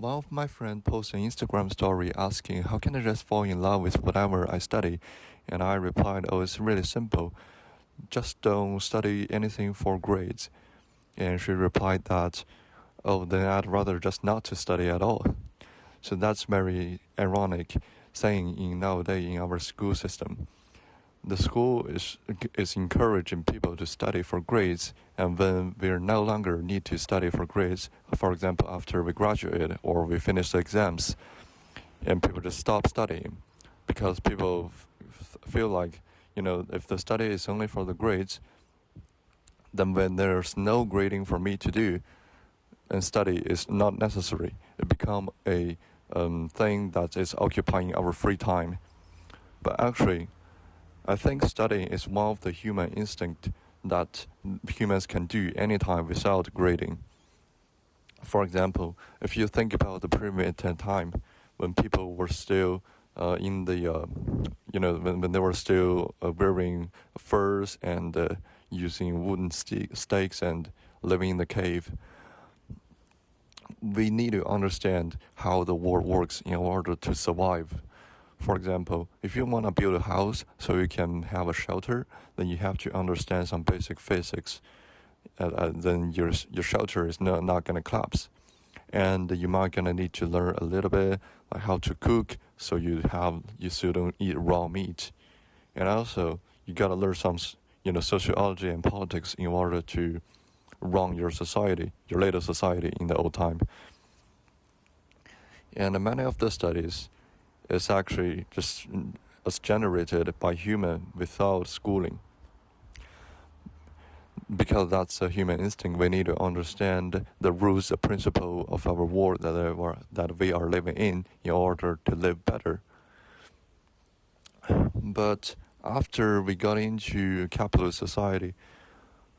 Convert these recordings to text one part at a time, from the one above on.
One of my friends posted an Instagram story asking, how can I just fall in love with whatever I study? And I replied, oh, it's really simple. Just don't study anything for grades. And she replied that, oh, then I'd rather just not to study at all. So that's very ironic saying nowadays in our school system. The school is encouraging people to study for grades, and when we no longer need to study for grades, for example, after we graduate or we finish the exams, and people just stop studying because people feel like, if the study is only for the grades, then when there's no grading for me to do, and study is not necessary, it becomes a thing that is occupying our free time. But actually, I think studying is one of the human instinct that humans can do anytime without grading. For example, if you think about the primitive time when people were still when they were still wearing furs and using wooden stakes and living in the cave, we need to understand how the world works in order to survive. For example, if you want to build a house so you can have a shelter, then you have to understand some basic physics. Then your shelter is not going to collapse. And you might going to need to learn a little bit like how to cook so you still don't eat raw meat. And also, you got to learn some sociology and politics in order to run your society, your later society in the old time. And many of the studies is actually just generated by human without schooling. Because that's a human instinct, we need to understand the rules, the principle of our world that we are living in order to live better. But after we got into capitalist society,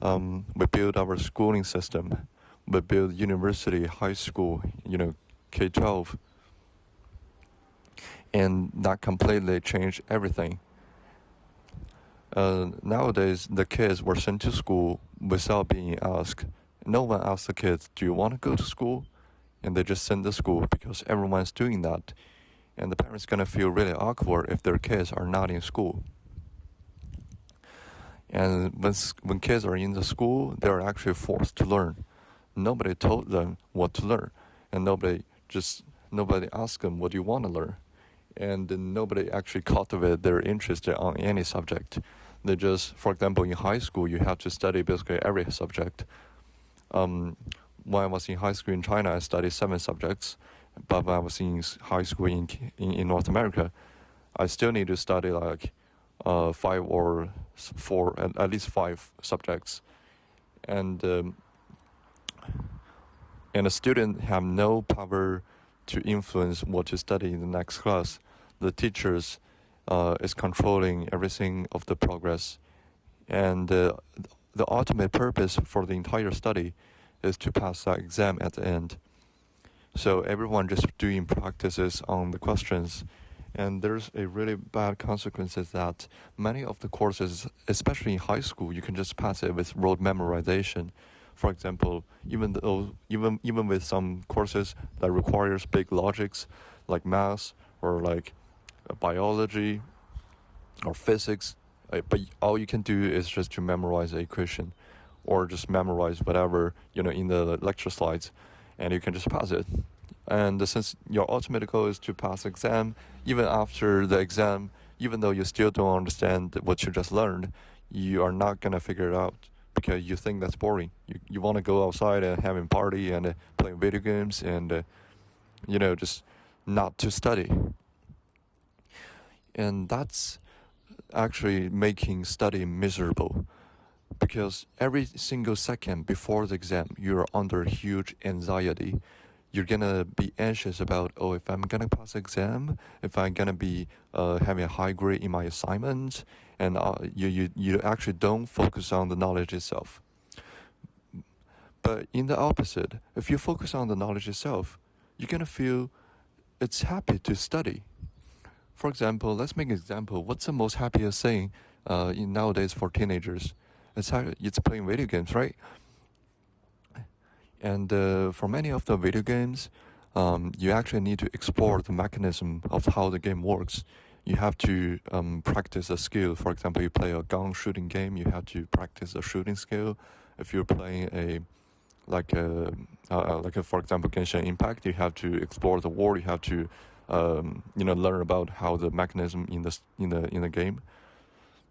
we built our schooling system. We built university, high school, K-12. And that completely changed everything. Nowadays, the kids were sent to school without being asked. No one asked the kids, do you want to go to school? And they just send to school because everyone's doing that. And the parents going to feel really awkward if their kids are not in school. And when kids are in the school, they're actually forced to learn. Nobody told them what to learn. And nobody asked them, what do you want to learn? And nobody actually cultivated their interest on any subject. They just, for example, in high school, you have to study basically every subject. When I was in high school in China, I studied 7 subjects. But when I was in high school in North America, I still need to study like 5 or 4, at least 5 subjects. And a student have no power to influence what to study in the next class. The teachers is controlling everything of the progress. And the ultimate purpose for the entire study is to pass that exam at the end. So everyone just doing practices on the questions. And there's a really bad consequences that many of the courses, especially in high school, you can just pass it with rote memorization. For example, even with some courses that requires big logics, like math or like biology or physics, but all you can do is just to memorize the equation, or just memorize whatever in the lecture slides, and you can just pass it. And since your ultimate goal is to pass exam, even after the exam, even though you still don't understand what you just learned, you are not gonna figure it out because you think that's boring. You want to go outside and having party and playing video games and just not to study. And that's actually making study miserable, because every single second before the exam you're under huge anxiety. You're gonna be anxious about, if I'm gonna pass the exam, if I'm gonna be having a high grade in my assignment, and you actually don't focus on the knowledge itself. But in the opposite, if you focus on the knowledge itself, you're gonna feel it's happy to study. For example, let's make an example. What's the most happiest thing nowadays for teenagers? It's playing video games, right? And for many of the video games, you actually need to explore the mechanism of how the game works. You have to practice a skill. For example, you play a gun shooting game, you have to practice a shooting skill. If you're playing for example, Genshin Impact, you have to explore the world. You have to learn about how the mechanism in the game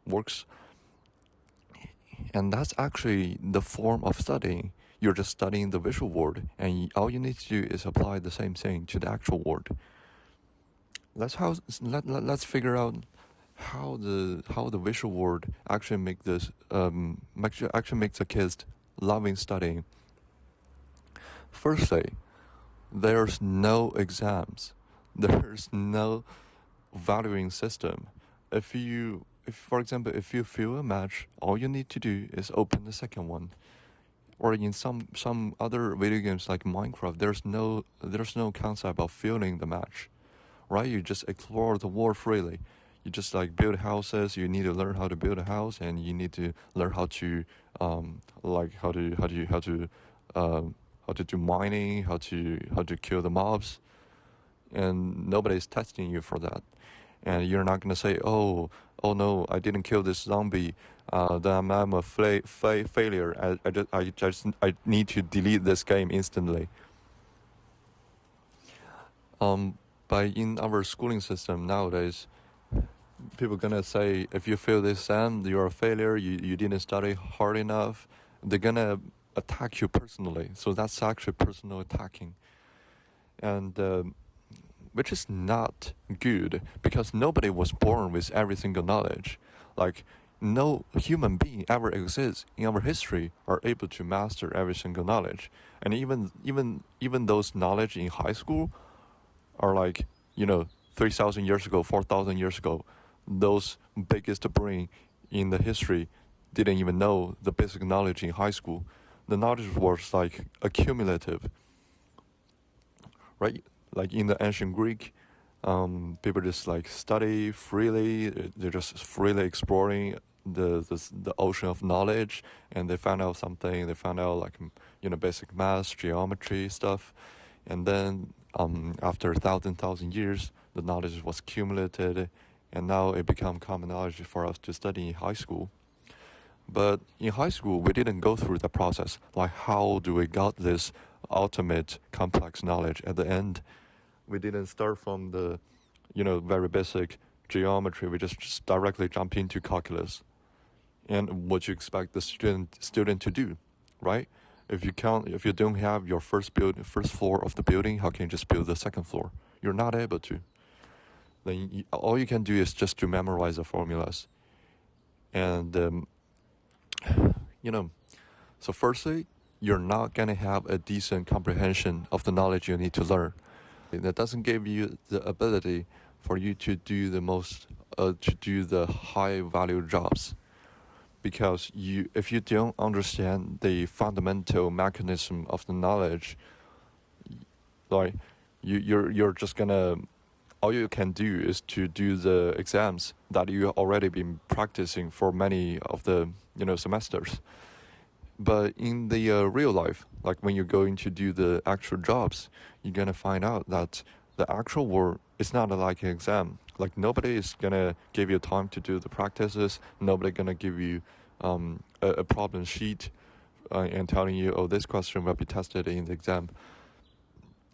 works. And that's actually the form of studying. You're just studying the visual world, and all you need to do is apply the same thing to the actual world. Let's figure out how the visual world actually makes the kids loving studying. Firstly, there's no exams. There's no valuing system. If for example, if you fail a match, all you need to do is open the second one. Or in some other video games like Minecraft, there's no concept of failing the match, right? You just explore the world freely. You just like build houses. You need to learn how to build a house, and you need to learn how to do mining, how to kill the mobs, and nobody's testing you for that. And you're not gonna say, oh no, I didn't kill this zombie. Then I'm a failure. I need to delete this game instantly. But in our schooling system nowadays, people gonna say if you fail this exam, you're a failure. You didn't study hard enough. They're gonna attack you personally. So that's actually personal attacking, and which is not good, because nobody was born with every single knowledge. Like, no human being ever exists in our history are able to master every single knowledge. And even those knowledge in high school are like 3,000 years ago, 4,000 years ago. Those biggest brain in the history didn't even know the basic knowledge in high school. The knowledge was like accumulative, right? Like in the ancient Greek, people just like study freely. They're just freely exploring the ocean of knowledge, and they found out something. They found out like basic math, geometry stuff, and then after thousand years, the knowledge was accumulated, and now it became common knowledge for us to study in high school. But in high school, we didn't go through the process. Like, how do we got this ultimate complex knowledge at the end? We didn't start from the, very basic geometry. We just directly jump into calculus. And what you expect the student to do, right? If you don't have your first floor of the building, how can you just build the second floor? You're not able to. Then all you can do is just to memorize the formulas. And so firstly, you're not gonna have a decent comprehension of the knowledge you need to learn. That doesn't give you the ability for you to do the high value jobs, because if you don't understand the fundamental mechanism of the knowledge, like you're just gonna, all you can do is to do the exams that you already been practicing for many of the semesters. But in the real life, like when you're going to do the actual jobs, you're gonna find out that the actual work is not like an exam. Like, nobody is gonna give you time to do the practices. Nobody gonna give you a problem sheet and telling you, oh, this question will be tested in the exam.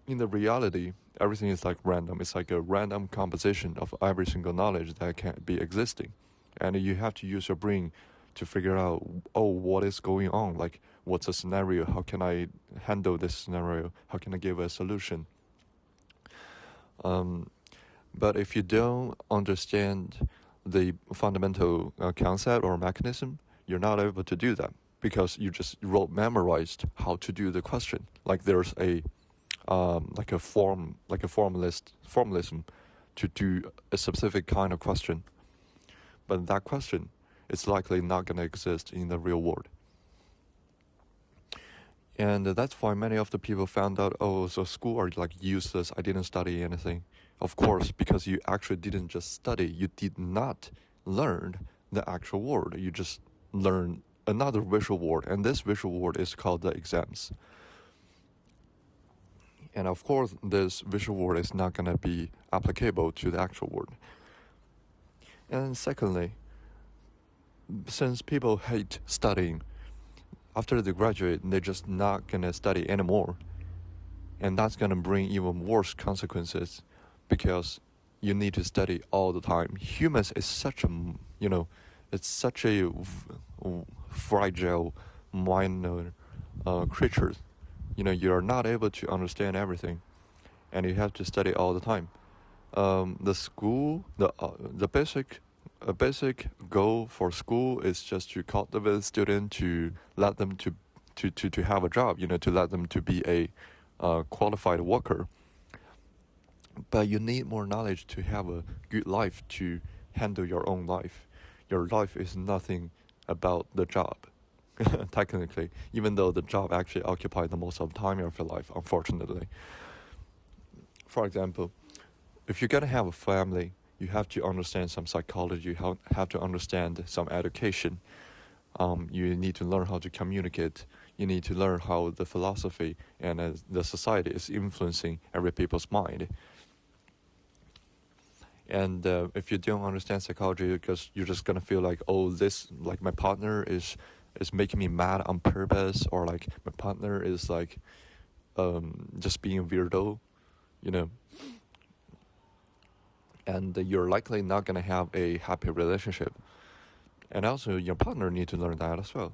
In the reality, everything is like random. It's like a random composition of every single knowledge that can be existing, and you have to use your brain to figure out, what is going on? Like, what's the scenario? How can I handle this scenario? How can I give a solution? But if you don't understand the fundamental concept or mechanism, you're not able to do that, because you just memorized how to do the question. Like, there's a formalism to do a specific kind of question, but that question is likely not going to exist in the real world. And that's why many of the people found out, so school are like useless. I didn't study anything. Of course, because you actually didn't just study. You did not learn the actual world. You just learned another visual world, and this visual world is called the exams. And of course, this visual world is not going to be applicable to the actual world. And secondly, since people hate studying, after they graduate, they're just not going to study anymore. And that's going to bring even worse consequences because you need to study all the time. Humans is such a, it's such a fragile, minor creature. You're not able to understand everything, and you have to study all the time. The basic goal for school is just to cultivate students to let them to have a job. To let them to be a qualified worker. But you need more knowledge to have a good life, to handle your own life. Your life is nothing about the job, technically, even though the job actually occupies the most of the time of your life, unfortunately. For example, if you're going to have a family, you have to understand some psychology, you have to understand some education. You need to learn how to communicate. You need to learn how the philosophy and the society is influencing every people's mind. And if you don't understand psychology, because you're just gonna feel like, this, like, my partner is making me mad on purpose, or like my partner is like just being a weirdo, and you're likely not gonna have a happy relationship. And also, your partner needs to learn that as well.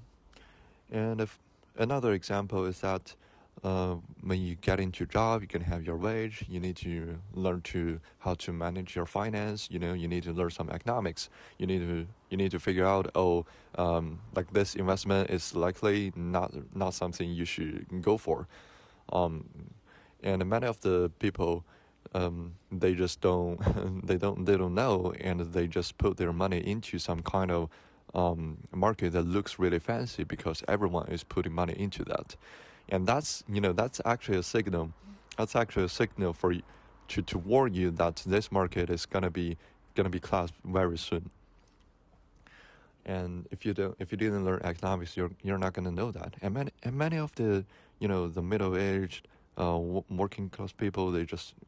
And if another example is that when you get into a job, you can have your wage. You need to learn how to manage your finance. You need to learn some economics. You need to figure out, like, this investment is likely not something you should go for. And many of the people, they just don't they don't know, and they just put their money into some kind of market that looks really fancy because everyone is putting money into that. And that's actually a signal. That's actually a signal for you to warn you that this market is gonna be collapsed very soon. And if you didn't learn economics, you're not gonna know that. And many of the the middle-aged working class people,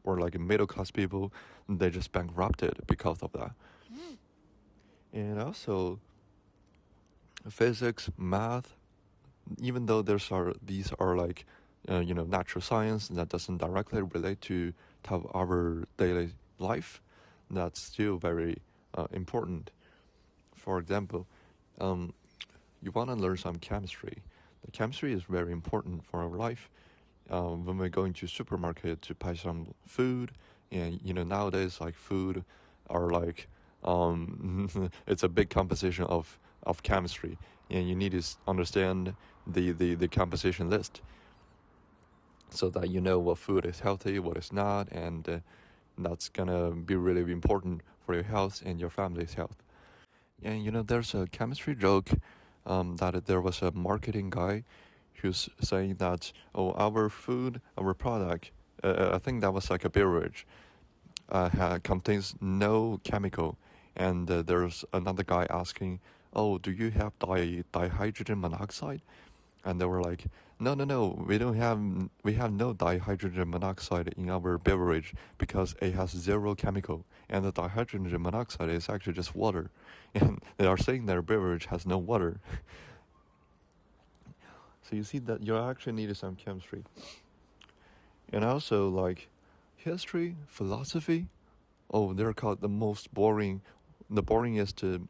or like middle class people, they just bankrupted because of that. And also, physics, math, even though these are like natural science that doesn't directly relate to our daily life, that's still very important. For example, you want to learn some chemistry. The chemistry is very important for our life. When we're going to supermarket to buy some food, and nowadays, like, food are like it's a big composition of chemistry, and you need to understand the composition list so that you know what food is healthy, what is not, and that's gonna be really important for your health and your family's health. And there's a chemistry joke that there was a marketing guy who's saying that, our food, our product, I think that was like a beverage, contains no chemical. And there's another guy asking, do you have dihydrogen monoxide? And they were like, no, we have no dihydrogen monoxide in our beverage because it has zero chemical, and the dihydrogen monoxide is actually just water. And they are saying their beverage has no water. So you see that you actually need some chemistry. And also, like, history, philosophy, they're called the boringest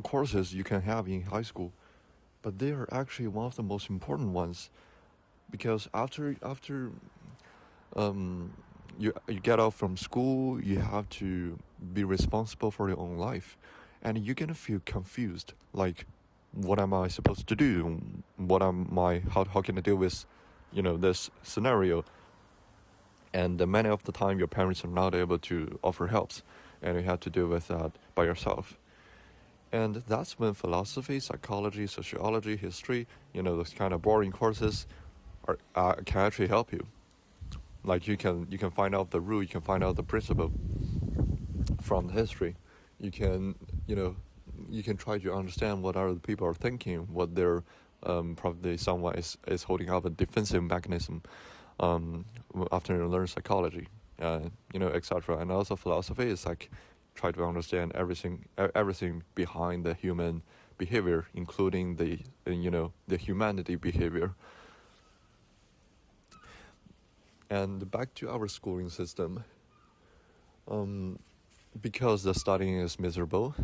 courses you can have in high school. But they are actually one of the most important ones, because after you get out from school, you have to be responsible for your own life, and you're gonna feel confused, like, what am I supposed to do? How can I deal with this scenario? And many of the time your parents are not able to offer helps, and you have to deal with that by yourself. And that's when philosophy, psychology, sociology, history, those kind of boring courses can actually help you. Like, you can find out the rule, you can find out the principle from the history. You can try to understand what other people are thinking, what they're probably someone is holding up a defensive mechanism. after you learn psychology, etc. And also philosophy is like try to understand everything behind the human behavior, including the humanity behavior. And back to our schooling system, because the studying is miserable,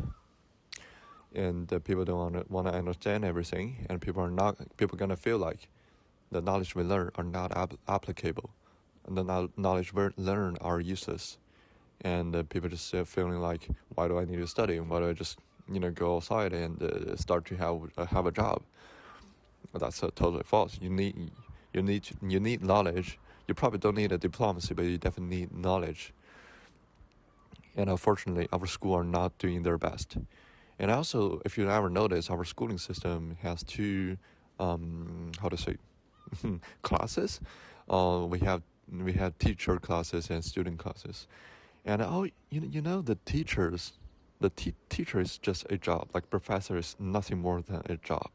and people don't want to understand everything, and people gonna feel like the knowledge we learn are not applicable, and the knowledge we learn are useless, and people just feeling like, why do I need to study? Why do I just go outside and start to have a job? That's totally false. You need knowledge. You probably don't need a diplomacy, but you definitely need knowledge. And unfortunately, our school are not doing their best. And also, if you ever notice, our schooling system has two, classes. We have teacher classes and student classes. And the teacher is just a job. Like professor is nothing more than a job.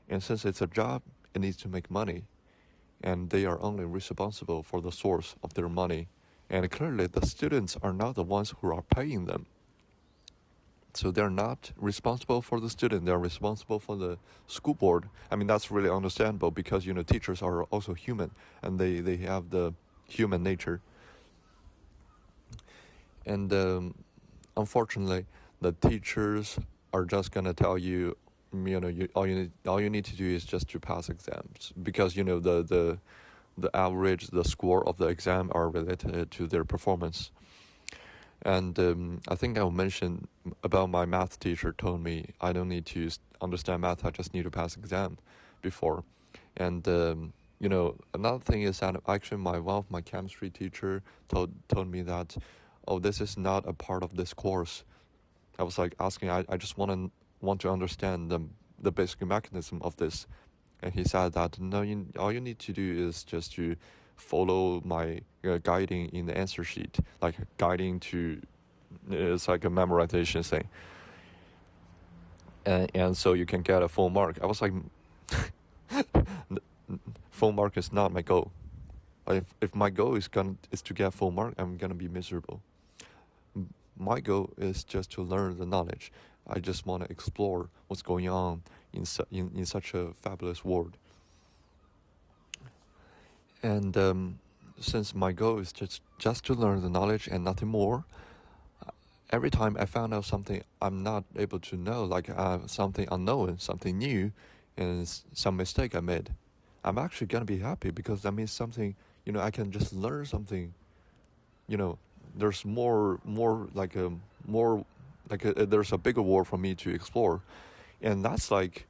And since it's a job, it needs to make money. And they are only responsible for the source of their money. And clearly, the students are not the ones who are paying them. So they're not responsible for the student. They're responsible for the school board. I mean, that's really understandable because, teachers are also human and they have the human nature. And unfortunately, the teachers are just going to tell you, all you need to do is just to pass exams because, the average, the score of the exam are related to their performance. And I think I mentioned about my math teacher told me I don't need to understand math, I just need to pass exam before. And, another thing is that actually one of my chemistry teacher told me that, oh, this is not a part of this course. I was like asking, I just want to understand the basic mechanism of this. And he said that, no, all you need to do is just to follow my guiding in the answer sheet, like guiding to, it's like a memorization thing. And so you can get a full mark. I was like, full mark is not my goal. If my goal is to get full mark, I'm gonna be miserable. My goal is just to learn the knowledge. I just want to explore what's going on in such a fabulous world. And since my goal is just to learn the knowledge and nothing more, every time I found out something I'm not able to know, like something unknown, something new, and some mistake I made, I'm actually gonna be happy because that means something, I can just learn something. There's there's a bigger world for me to explore, and that's like,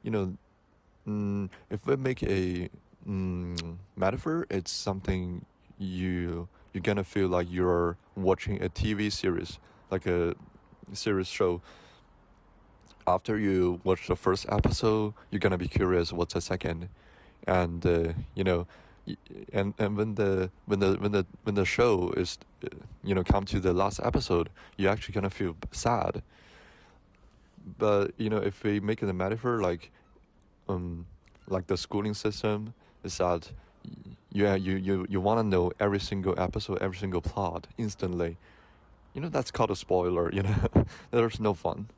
if we make a metaphor, it's something you're gonna feel like you're watching a TV series, like a series show. After you watch the first episode, you're gonna be curious what's the second, and and when the show is come to the last episode, you're actually gonna feel sad. But if we make it a metaphor, like the schooling system is that you want to know every single episode, every single plot instantly. That's called a spoiler. There's no fun.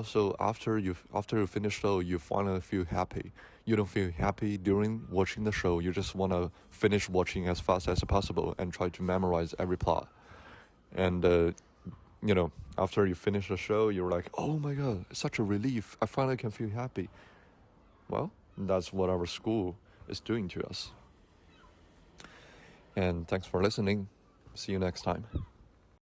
So after you finish the show, you finally feel happy. You don't feel happy during watching the show. You just want to finish watching as fast as possible and try to memorize every plot. And after you finish the show, you're like, oh my god, it's such a relief. I finally can feel happy. Well, that's what our school is doing to us. And thanks for listening. See you next time.